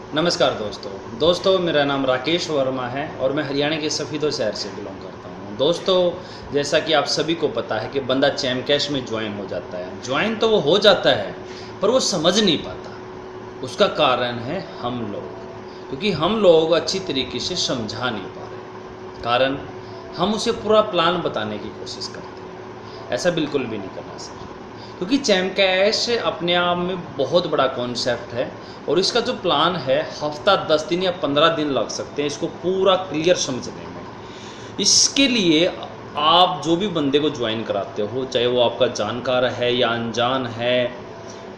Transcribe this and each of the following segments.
नमस्कार दोस्तों मेरा नाम राकेश वर्मा है और मैं हरियाणा के सफीदो शहर से बिलोंग करता हूँ। दोस्तों, जैसा कि आप सभी को पता है कि बंदा चैम कैश में ज्वाइन हो जाता है। ज्वाइन तो वो हो जाता है पर वो समझ नहीं पाता। उसका कारण है हम लोग, क्योंकि हम लोग अच्छी तरीके से समझा नहीं पा रहे। कारण हम उसे पूरा प्लान बताने की कोशिश करते हैं। ऐसा बिल्कुल भी नहीं करना सर, क्योंकि चैम कैश अपने आप में बहुत बड़ा कॉन्सेप्ट है और इसका जो प्लान है हफ्ता 10 दिन या 15 दिन लग सकते हैं इसको पूरा क्लियर समझने में। इसके लिए आप जो भी बंदे को ज्वाइन कराते हो, चाहे वो आपका जानकार है या अनजान है,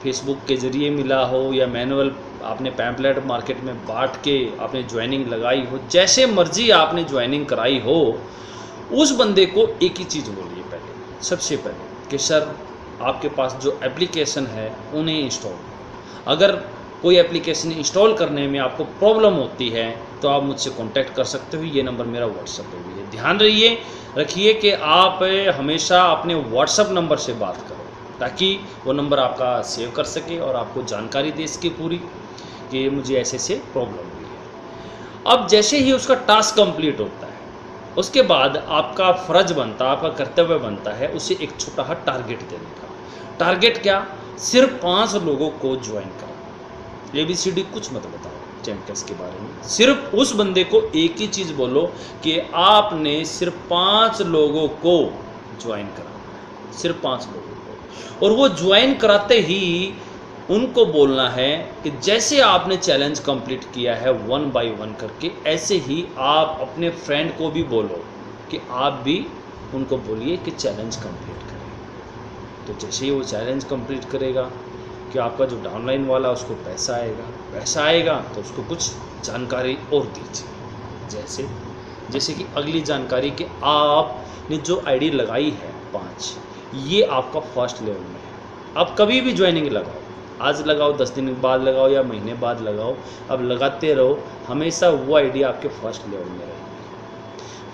फेसबुक के ज़रिए मिला हो या मैनुअल आपने पैम्पलेट मार्केट में बांट के आपने ज्वाइनिंग लगाई हो, जैसे मर्जी आपने ज्वाइनिंग कराई हो, उस बंदे को एक ही चीज़ बोलिए पहले, सबसे पहले कि सर आपके पास जो एप्लीकेशन है उन्हें इंस्टॉल। अगर कोई एप्लीकेशन इंस्टॉल करने में आपको प्रॉब्लम होती है तो आप मुझसे कांटेक्ट कर सकते हो। ये नंबर मेरा व्हाट्सएप पे भी है। ध्यान रखिए कि आप हमेशा अपने व्हाट्सएप नंबर से बात करो ताकि वो नंबर आपका सेव कर सके और आपको जानकारी दे सके पूरी कि मुझे ऐसे से प्रॉब्लम हुई है। अब जैसे ही उसका टास्क कंप्लीट होता है उसके बाद आपका फ़र्ज बनता है, आपका कर्तव्य बनता है उसे एक छोटा सा टारगेट देने का। टारगेट क्या? सिर्फ 5 लोगों को ज्वाइन करना। ABCD कुछ मत बताओ चैम कैश के बारे में, सिर्फ उस बंदे को एक ही चीज़ बोलो कि आपने सिर्फ 5 लोगों को ज्वाइन कराना है, सिर्फ 5 लोगों को। और वो ज्वाइन कराते ही उनको बोलना है कि जैसे आपने चैलेंज कंप्लीट किया है 1 बाय 1 करके, ऐसे ही आप अपने फ्रेंड को भी बोलो कि आप भी उनको बोलिए कि चैलेंज कंप्लीट करें। तो जैसे ही वो चैलेंज कंप्लीट करेगा कि आपका जो डाउनलाइन वाला उसको पैसा आएगा तो उसको कुछ जानकारी और दीजिए। जैसे कि अगली जानकारी कि आपने जो आईडी लगाई है 5, ये आपका फर्स्ट लेवल में है। अब कभी भी ज्वाइनिंग लगाओ, आज लगाओ, 10 दिन बाद लगाओ या महीने बाद लगाओ, अब लगाते रहो, हमेशा वो आईडी आपके फर्स्ट लेवल में रहेगी।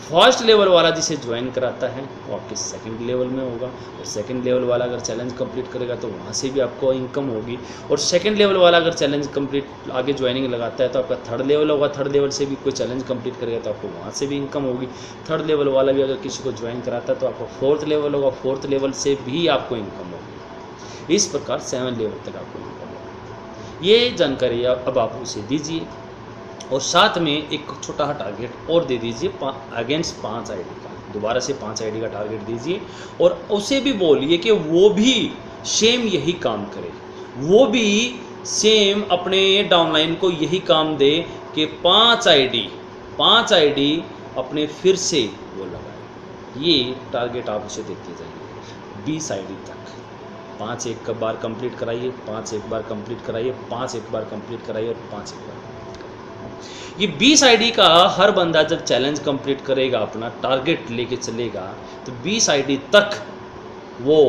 फर्स्ट लेवल वाला जिसे ज्वाइन कराता है वो आपके सेकंड लेवल में होगा, और सेकंड लेवल वाला अगर चैलेंज कंप्लीट करेगा तो वहाँ से भी आपको इनकम होगी, और सेकंड लेवल वाला अगर चैलेंज कंप्लीट आगे ज्वाइनिंग लगाता है तो आपका थर्ड लेवल होगा। थर्ड लेवल से भी कोई चैलेंज कंप्लीट करेगा तो आपको वहाँ से भी इनकम होगी। थर्ड लेवल वाला भी अगर किसी को ज्वाइन कराता है तो आपका फोर्थ लेवल होगा, फोर्थ लेवल से भी आपको इनकम होगी। इस प्रकार 7 लेवल तक आपको इनकम होगी। ये जानकारी अब आप उसे दीजिए और साथ में एक छोटा सा टारगेट और दे दीजिए अगेंस्ट 5 आईडी का। दोबारा से 5 आईडी का टारगेट दीजिए और उसे भी बोलिए कि वो भी सेम यही काम करे, वो भी सेम अपने डाउनलाइन को यही काम दे कि 5 आईडी अपने फिर से वो लगाए। ये टारगेट आप उसे देते जाइए 20 आईडी तक। 5 एक बार कंप्लीट कराइए, 5 एक बार कंप्लीट कराइए, 5 एक बार कंप्लीट कराइए और 5 एक बार। ये 20 आईडी का हर बंदा जब चैलेंज कंप्लीट करेगा, अपना टारगेट लेके चलेगा, तो 20 आईडी तक वो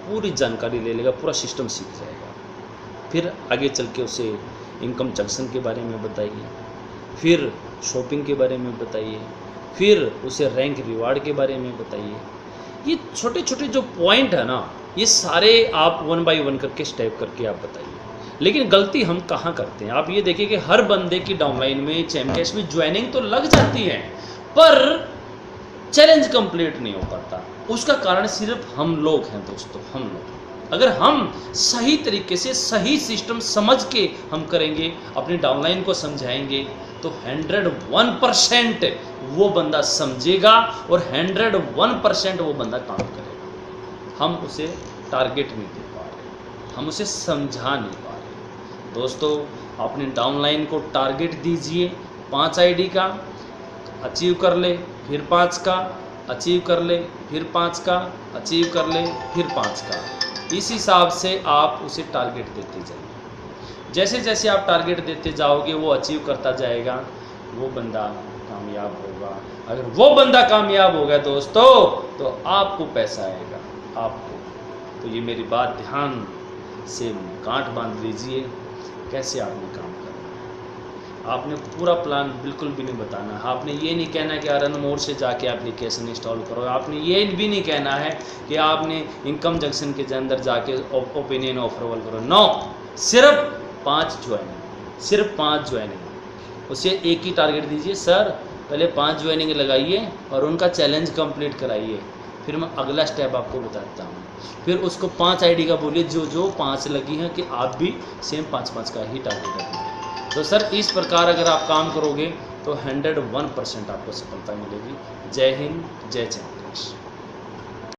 पूरी जानकारी ले लेगा, पूरा सिस्टम सीख जाएगा। फिर आगे चल के उसे इनकम जंक्शन के बारे में बताइए, फिर शॉपिंग के बारे में बताइए, फिर उसे रैंक रिवार्ड के बारे में बताइए। ये छोटे छोटे जो पॉइंट है ना, ये सारे आप 1 बाय 1 करके स्टेप करके आप बताइए। लेकिन गलती हम कहाँ करते हैं, आप ये देखिए कि हर बंदे की डाउनलाइन में चैम कैश में ज्वाइनिंग तो लग जाती है पर चैलेंज कंप्लीट नहीं हो पाता। उसका कारण सिर्फ हम लोग हैं दोस्तों, हम लोग। अगर हम सही तरीके से सही सिस्टम समझ के हम करेंगे, अपनी डाउनलाइन को समझाएंगे, तो 101% वो बंदा समझेगा और 101% वो बंदा काम करेगा। हम उसे टारगेट नहीं दे पा रहे, हम उसे समझा नहीं पा रहे। दोस्तों, अपने डाउनलाइन को टारगेट दीजिए 5 आईडी का, अचीव कर ले, फिर 5 का अचीव कर ले, फिर 5 का अचीव कर ले, फिर 5 का। इस हिसाब से आप उसे टारगेट देते जाइए। जैसे जैसे आप टारगेट देते जाओगे वो अचीव करता जाएगा, वो बंदा कामयाब होगा। अगर वो बंदा कामयाब हो गया दोस्तों तो आपको पैसा आएगा, आपको। तो ये मेरी बात ध्यान से गांठ बांध लीजिए, कैसे आपने काम करना है। आपने पूरा प्लान बिल्कुल भी नहीं बताना है। आपने ये नहीं कहना कि अर्न मोड से जाके एप्लीकेशन इंस्टॉल करो। आपने ये भी नहीं कहना है कि आपने इनकम जंक्शन के अंदर जाके ओपिनियन ऑफर करो। नो, सिर्फ 5 ज्वाइनिंग, सिर्फ 5 ज्वाइनिंग। उसे एक ही टारगेट दीजिए, सर पहले 5 ज्वाइनिंग लगाइए और उनका चैलेंज कंप्लीट कराइए, फिर मैं अगला स्टेप आपको बताता हूँ। फिर उसको 5 आईडी का बोलिए जो 5 लगी हैं कि आप भी सेम 5-5 का ही टारगेट रखिए। तो सर इस प्रकार अगर आप काम करोगे तो 101% आपको सफलता मिलेगी। जय हिंद, जय चैम्पियंस।